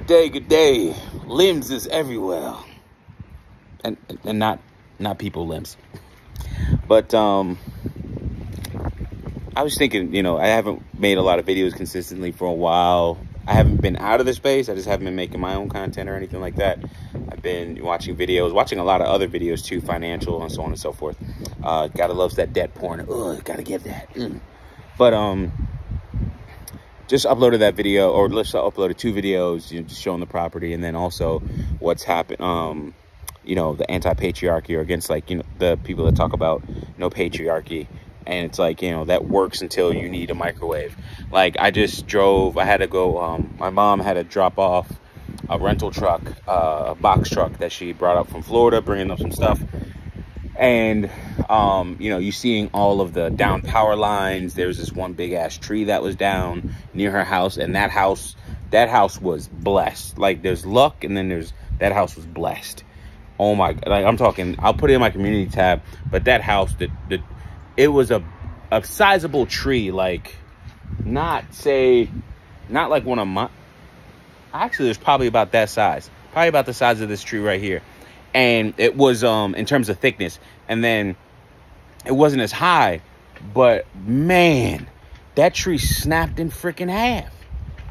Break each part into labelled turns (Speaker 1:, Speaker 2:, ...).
Speaker 1: Good day. Limbs is everywhere. And not people limbs. But I was thinking, you know, I haven't made a lot of videos consistently for a while. I haven't been out of the space. I just haven't been making my own content or anything like that. I've been watching videos, watching a lot of other videos too, financial and so on and so forth. Gotta love that debt porn. Ugh, gotta get that. But just uploaded that video, or let's uploaded 2 videos, you know, just showing the property, and then also what's happened, you know, the anti-patriarchy, or against, like, you know, the people that talk about no patriarchy. And it's like, you know, that works until you need a microwave. Like, I just drove, I had to go, my mom had to drop off a rental truck, a box truck that she brought up from Florida, bringing up some stuff. And, you know, you seeing all of the down power lines. There's this one big ass tree that was down near her house. And that house was blessed. Like, there's luck, and then that house was blessed. Oh my, like, I'm talking, I'll put it in my community tab, but that house, it was a sizable tree, like, not like one of my, actually, it's probably about that size, probably about the size of this tree right here. And it was, in terms of thickness, and then it wasn't as high, but man, that tree snapped in freaking half.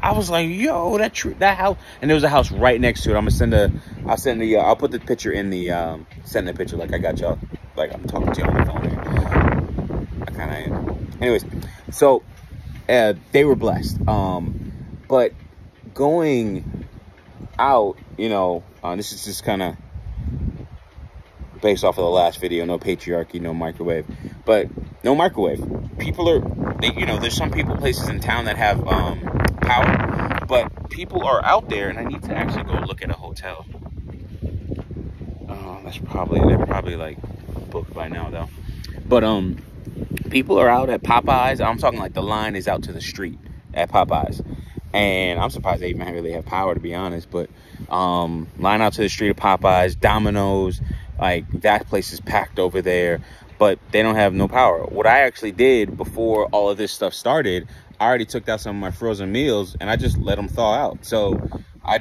Speaker 1: I was like, yo, that tree, that house, and there was a house right next to it. I'll put the picture in the, send the picture, like I got y'all, like I'm talking to you on the phone here. I kind of am. Anyways, so, they were blessed. But going out, you know, this is just kind of based off of the last video, no patriarchy, no microwave, but no microwave. People are, you know, there's some places in town that have, power, but people are out there, and I need to actually go look at a hotel. They're probably like booked by now though. But people are out at Popeyes. I'm talking like the line is out to the street at Popeyes, and I'm surprised they even really have power, to be honest. But line out to the street of Popeyes, Domino's, like that place is packed over there, but they don't have no power. What I actually did before all of this stuff started, I already took out some of my frozen meals and I just let them thaw out. So I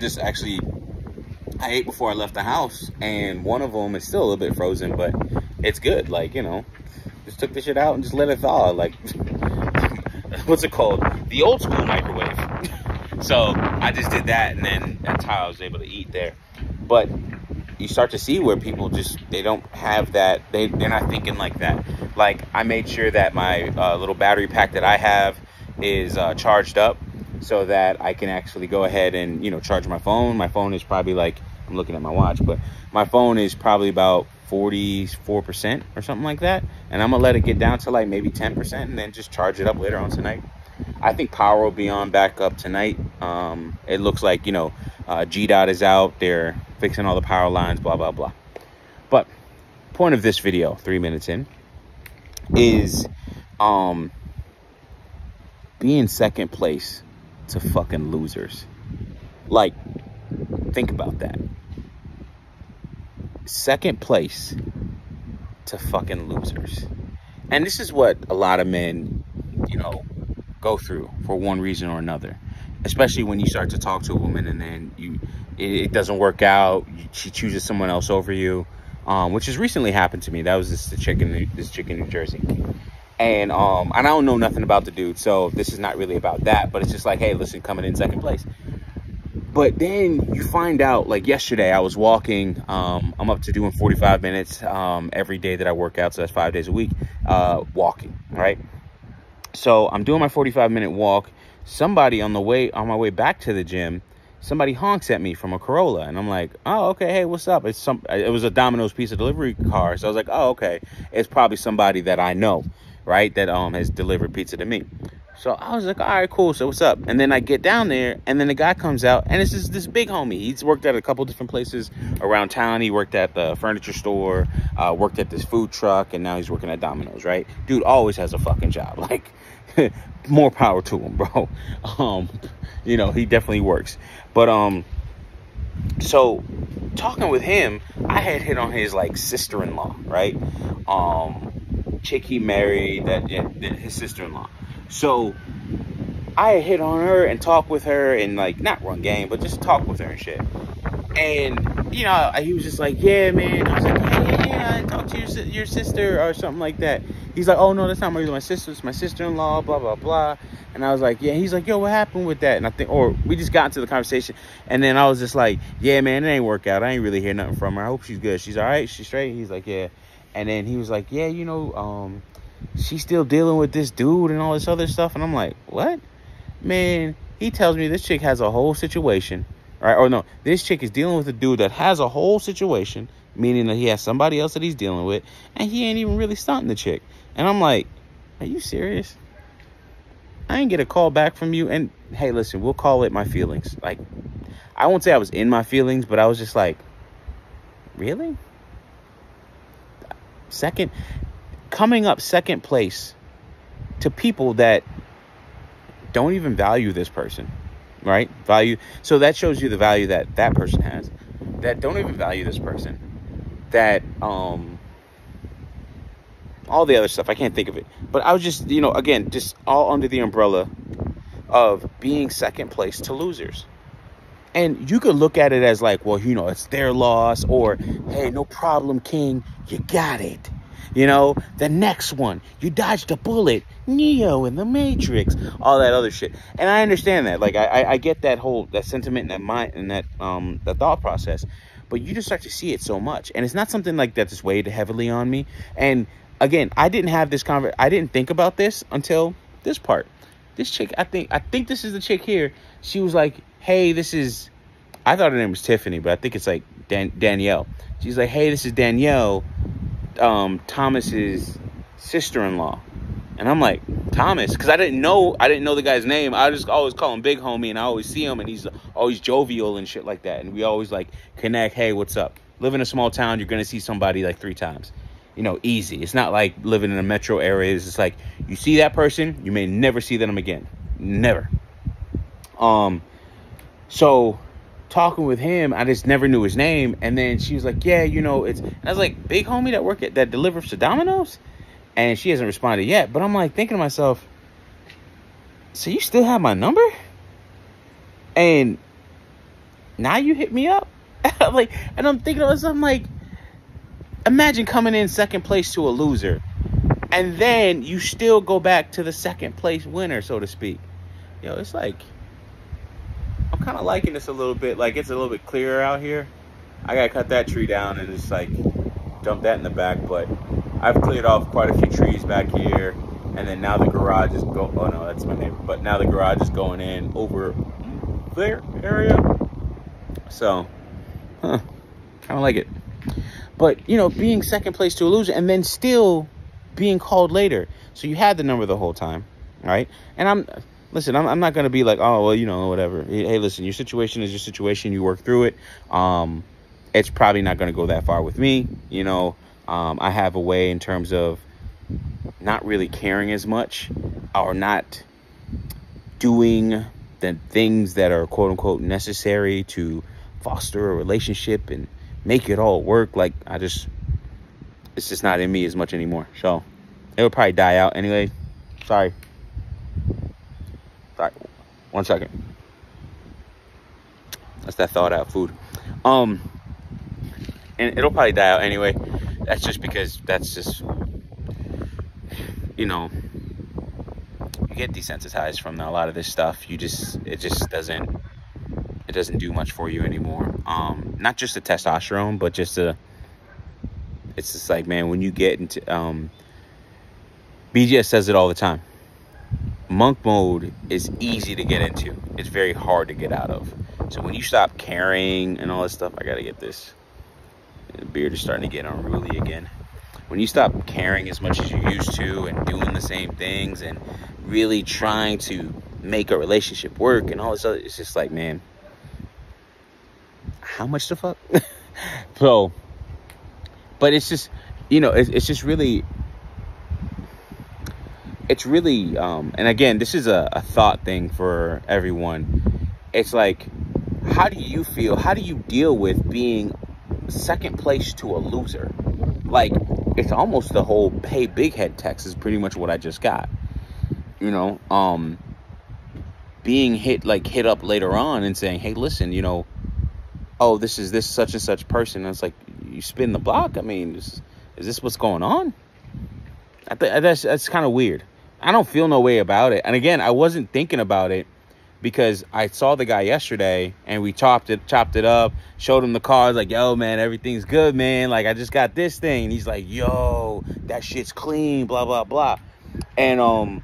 Speaker 1: ate before I left the house, and one of them is still a little bit frozen, but it's good. Like, you know, just took the shit out and just let it thaw. Like, what's it called? The old school microwave. So I just did that, and then that's how I was able to eat there. But you start to see where people just, they don't have that, they're not thinking like that. Like, I made sure that my little battery pack that I have is charged up, so that I can actually go ahead and, you know, charge my phone. My phone is probably like, I'm looking at my watch, but my phone is probably about 44% or something like that. And I'm gonna let it get down to like maybe 10%, and then just charge it up later on tonight. I think power will be on back up tonight. It looks like, you know, GDOT is out. They're fixing all the power lines, blah, blah, blah. But point of this video, 3 minutes in, is being second place to fucking losers. Like, think about that. Second place to fucking losers. And this is what a lot of men, you know, go through for one reason or another. Especially when you start to talk to a woman, and then it doesn't work out. She chooses someone else over you, which has recently happened to me. That was this chick in New Jersey. And I don't know nothing about the dude, so this is not really about that. But it's just like, hey, listen, coming in second place. But then you find out, like yesterday, I was walking. I'm up to doing 45 minutes every day that I work out, so that's 5 days a week, walking, right? So I'm doing my 45-minute walk. Somebody on my way back to the gym, somebody honks at me from a Corolla, and I'm like, oh, okay, hey, what's up? It was a Domino's pizza delivery car, so I was like, oh, okay, it's probably somebody that I know, right, that has delivered pizza to me. So I was like, all right, cool, so what's up? And then I get down there, and then the guy comes out, and it's this big homie. He's worked at a couple different places around town. He worked at the furniture store, worked at this food truck, and now he's working at Domino's, right? Dude always has a fucking job. Like, more power to him, bro. You know, he definitely works. But so talking with him, I had hit on his like sister-in-law, right? Chick he married, his sister-in-law. So I had hit on her and talked with her and, like, not run game, but just talk with her and shit. And, you know, he was just like, yeah, man. I was like, yeah, I talked to your sister or something like that. He's like, oh, no, that's not my sister. It's my sister-in-law, blah, blah, blah. And I was like, yeah. He's like, yo, what happened with that? And I think, or we just got into the conversation. And then I was just like, yeah, man, it ain't work out. I ain't really hear nothing from her. I hope she's good. She's all right? She's straight? He's like, yeah. And then he was like, yeah, you know, she's still dealing with this dude and all this other stuff. And I'm like, what? Man, he tells me this chick has a whole situation. Right? Or no, this chick is dealing with a dude that has a whole situation, meaning that he has somebody else that he's dealing with, and he ain't even really stunting the chick. And I'm like, are you serious? I ain't get a call back from you. And hey, listen, we'll call it my feelings. Like, I won't say I was in my feelings, but I was just like, really? Coming up second place to people that don't even value this person. Right? Value. So that shows you the value that that person has. That don't even value this person. That, all the other stuff. I can't think of it. But I was just, you know, again, just all under the umbrella of being second place to losers. And you could look at it as like, well, you know, it's their loss. Or, hey, no problem, King. You got it. You know, the next one, you dodged a bullet, Neo in the Matrix, all that other shit. And I understand that. Like, I get that sentiment and that mind and that thought process. But you just start to see it so much. And it's not something like that that's weighed heavily on me. And again, I didn't think about this until this part. This chick, I think this is the chick here. She was like, hey, I thought her name was Tiffany, but I think it's like Danielle. She's like, hey, this is Danielle, Thomas's sister-in-law. And I'm like, Thomas? Because I didn't know the guy's name. I just always call him Big Homie, and I always see him, and he's always jovial and shit like that. And we always, like, connect, hey, what's up? Live in a small town, you're going to see somebody, like, 3 times. You know, easy. It's not like living in a metro area. It's just like, you see that person, you may never see them again. Never. So talking with him, I just never knew his name. And then she was like, yeah, you know, and I was like, Big Homie that delivers to Domino's? And she hasn't responded yet. But I'm like thinking to myself, so you still have my number? And now you hit me up? Like, and I'm thinking to myself, I'm like, imagine coming in second place to a loser, and then you still go back to the second place winner, so to speak. Yo, it's like, I'm kind of liking this a little bit. Like, it's a little bit clearer out here. I gotta cut that tree down and just like dump that in the back. But I've cleared off quite a few trees back here, and then now the garage is oh no, that's my neighbor. But now the garage is going in over there area. So, kind of like it. But, you know, being second place to a loser and then still being called later. So you had the number the whole time, right? And I'm not going to be like, oh, well, you know, whatever. Hey, listen, your situation is your situation. You work through it. It's probably not going to go that far with me. You know, I have a way in terms of not really caring as much or not doing the things that are, quote unquote, necessary to foster a relationship and make it all work. Like, it's just not in me as much anymore. So it will probably die out anyway. Sorry. 1 second. That's that thawed out food. And it'll probably die out anyway. That's just because you know, you get desensitized from a lot of this stuff. It just doesn't do much for you anymore. Not just the testosterone, but just it's just like, man, when you get into BGS says it all the time. Monk mode is easy to get into. It's very hard to get out of. So when you stop caring and all this stuff, I gotta get this. The beard is starting to get unruly again. When you stop caring as much as you used to and doing the same things and really trying to make a relationship work and all this other, it's just like, man, how much the fuck? So, but it's just, you know, it's just really, and again, this is a thought thing for everyone. It's like, how do you feel? How do you deal with being second place to a loser? Like, it's almost the whole pay big head text is pretty much what I just got. You know, being hit up later on and saying, hey, listen, you know, oh, this is this such and such person. And it's like, you spin the block. I mean, is this what's going on? I think that's kind of weird. I don't feel no way about it. And again, I wasn't thinking about it because I saw the guy yesterday and we chopped it up, showed him the cars, like, yo, man, everything's good, man. Like, I just got this thing. And he's like, yo, that shit's clean, blah, blah, blah. And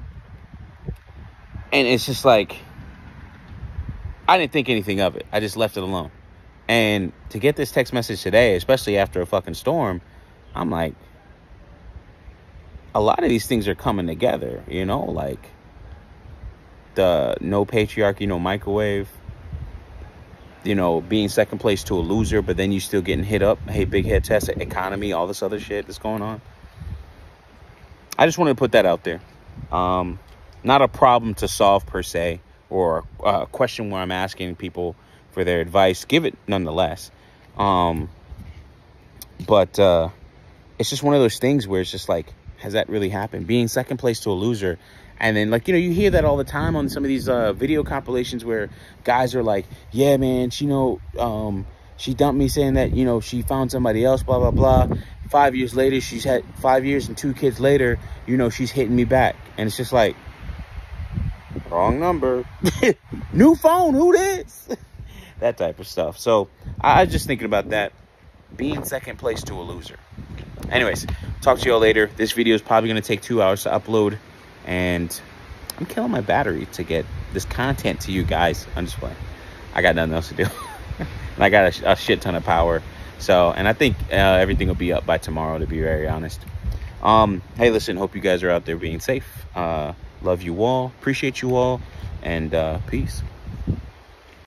Speaker 1: it's just like, I didn't think anything of it. I just left it alone. And to get this text message today, especially after a fucking storm, I'm like, a lot of these things are coming together, you know, like the no patriarchy, no microwave, you know, being second place to a loser, but then you still getting hit up. Hey, big head test, economy, all this other shit that's going on. I just wanted to put that out there. Not a problem to solve per se, or a question where I'm asking people for their advice. Give it nonetheless. But it's just one of those things where it's just like, has that really happened? Being second place to a loser. And then, like, you know, you hear that all the time on some of these video compilations where guys are like, yeah, man, she dumped me saying that, you know, she found somebody else, blah, blah, blah. 5 years later, she's had 5 years and 2 kids later, you know, she's hitting me back. And it's just like, wrong number. New phone, who this? That type of stuff. So I was just thinking about that. Being second place to a loser. Anyways, talk to y'all later. This video is probably going to take 2 hours to upload. And I'm killing my battery to get this content to you guys. I'm just playing. I got nothing else to do. And I got a shit ton of power. So, and I think everything will be up by tomorrow, to be very honest. Hey, listen, hope you guys are out there being safe. Love you all. Appreciate you all. And peace.